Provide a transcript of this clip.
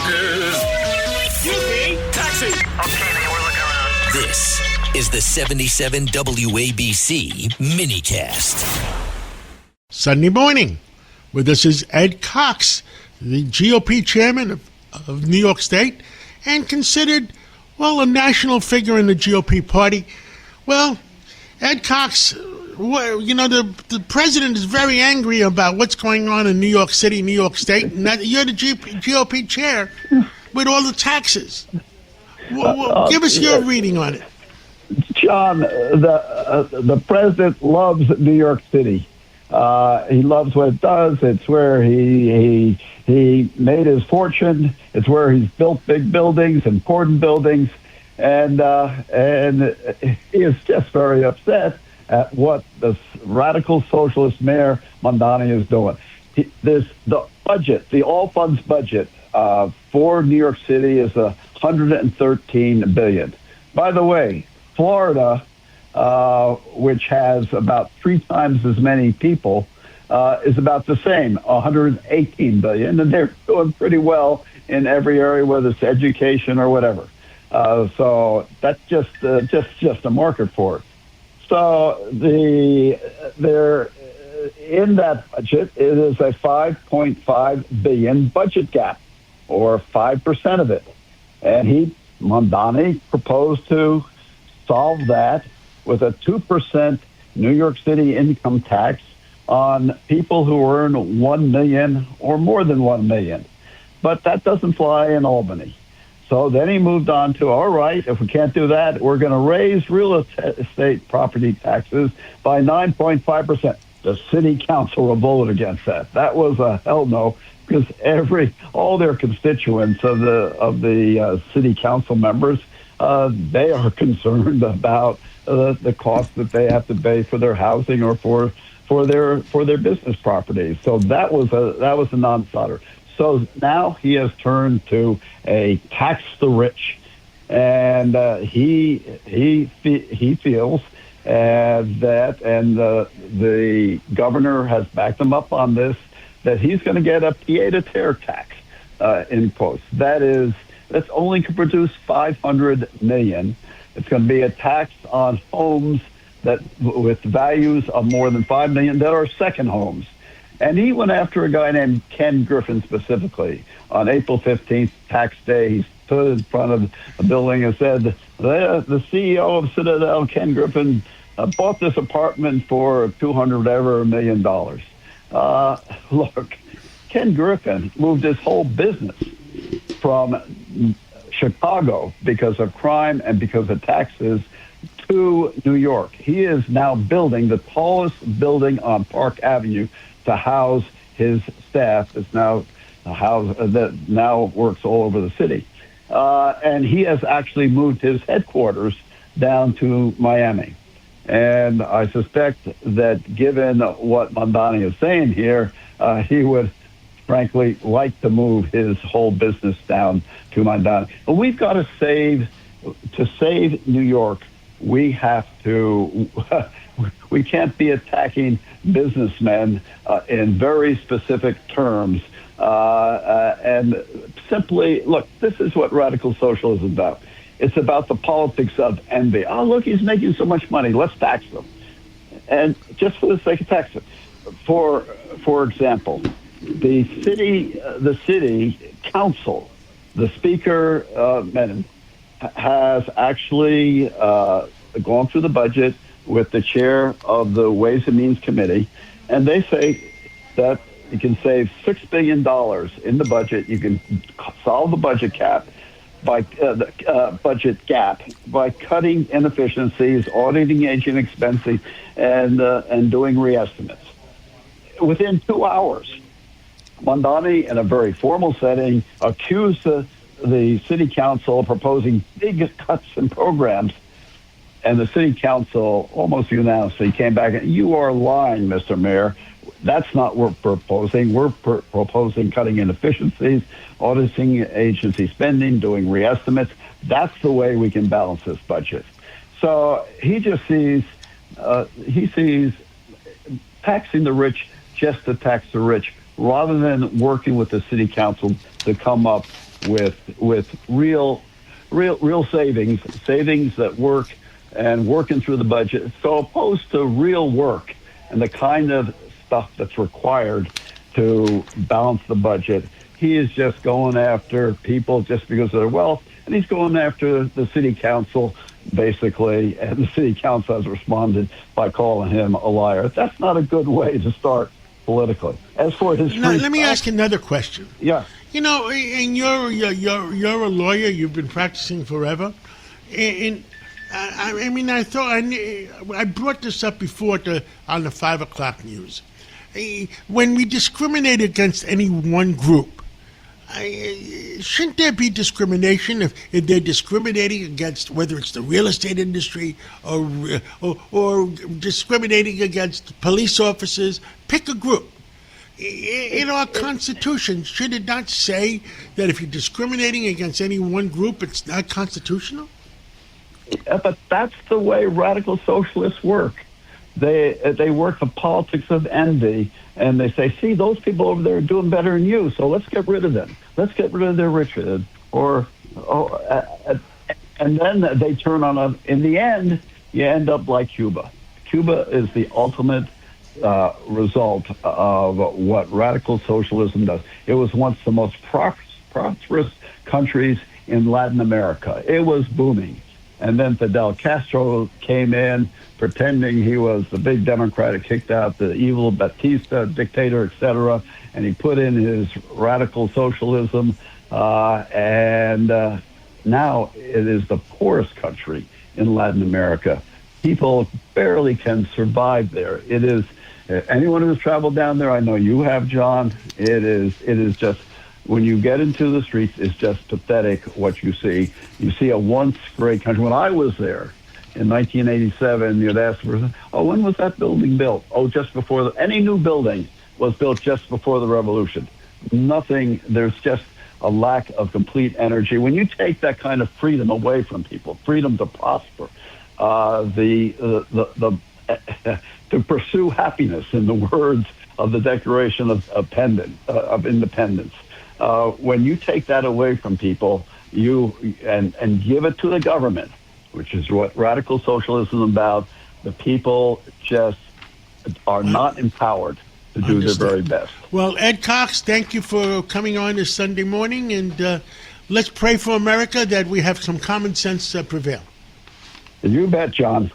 Yorkers. Excuse me, taxi. Okay, man, we're looking around. This is the 77 WABC minicast. Sunday morning. With us is Ed Cox, the GOP chairman of New York State, and considered, well, a national figure in the GOP party. Well, Ed Cox, you know, the president is very angry about what's going on in New York City, New York State, and that you're the GOP chair with all the taxes. Give us your reading on it. John, the president loves New York City. He loves what it does. It's where he made his fortune. It's where he's built big buildings, important buildings, and he is just very upset at what the radical socialist mayor Mondani is doing. The budget, the all funds budget for New York City is $113 billion. By the way, Florida, which has about 3 times as many people, is about the same, $118 billion, and they're doing pretty well in every area, whether it's education or whatever. So that's just a market for it. So they're in that budget, it is a $5.5 billion budget gap, or 5% of it, and Mondani proposed to solve that with a 2% New York City income tax on people who earn $1 million or more than $1 million. But that doesn't fly in Albany. So then he moved on to, all right, if we can't do that, we're going to raise real estate property taxes by 9.5%. The city council revolted against that. That was a hell no, because all their constituents of the city council members, they are concerned about the cost that they have to pay for their housing or for their business properties. So that was a non-starter. So now he has turned to a tax the rich, and he feels that, and the governor has backed him up on this, that he's going to get a pied-à-terre tax imposed. That's only can produce $500 million. It's going to be a tax on homes that with values of more than $5 million that are second homes. And he went after a guy named Ken Griffin specifically. On April 15th, tax day, he stood in front of a building and said, the CEO of Citadel, Ken Griffin, bought this apartment for $200 million. Look, Ken Griffin moved his whole business from Chicago because of crime and because of taxes to New York. He is now building the tallest building on Park Avenue to house his staff that now works all over the city. And he has actually moved his headquarters down to Miami. And I suspect that given what Mondani is saying here, he would frankly like to move his whole business down to Mondani. But we've got to save New York. We have to, we can't be attacking businessmen in very specific terms. And simply, look, this is what radical socialism is about. It's about the politics of envy. Oh, look, he's making so much money. Let's tax him. And just for the sake of taxing. For example, the city council, the speaker, Menon, has actually gone through the budget with the chair of the Ways and Means Committee, and they say that you can save $6 billion in the budget. You can solve the budget gap by cutting inefficiencies, auditing agent expenses, and doing reestimates. Within 2 hours, Mondani, in a very formal setting, accused the city council of proposing big cuts in programs, and the city council almost unanimously came back and, you are lying, Mr. Mayor. That's not what we're proposing. We're proposing cutting inefficiencies, auditing agency spending, doing reestimates. That's the way we can balance this budget. So he just sees taxing the rich just to tax the rich, rather than working with the city council to come up with real savings that work, and working through the budget, so opposed to real work and the kind of stuff that's required to balance the budget. He is just going after people just because of their wealth, and he's going after the city council, basically, and the city council has responded by calling him a liar. That's not a good way to start politically. As for his now, let me ask another question. Yeah. You know, and you're a lawyer. You've been practicing forever, and I mean, I thought I brought this up before on the 5 o'clock news. When we discriminate against any one group, shouldn't there be discrimination if they're discriminating against, whether it's the real estate industry or discriminating against police officers? Pick a group. In our Constitution, should it not say that if you're discriminating against any one group, it's not constitutional? But that's the way radical socialists work. They work the politics of envy, and they say, see, those people over there are doing better than you, so let's get rid of them. Let's get rid of their riches. And then they turn on us. In the end, you end up like Cuba. Cuba is the ultimate result of what radical socialism does. It was once the most prosperous countries in Latin America. It was booming. And then Fidel Castro came in pretending he was the big Democrat, kicked out the evil Batista dictator, etc. And he put in his radical socialism. And now it is the poorest country in Latin America. People barely can survive there. It is, anyone who's traveled down there, I know you have, John, it is just, when you get into the streets, it's just pathetic what you see. You see a once great country. When I was there in 1987, you'd ask for, when was that building built? Just before, any new building was built just before the revolution. Nothing, there's just a lack of complete energy. When you take that kind of freedom away from people, freedom to prosper, to pursue happiness, in the words of the Declaration of Independence, when you take that away from people, and give it to the government, which is what radical socialism is about, the people just are not empowered to do their very best. Well, Ed Cox, thank you for coming on this Sunday morning, and let's pray for America that we have some common sense prevail. You bet, John.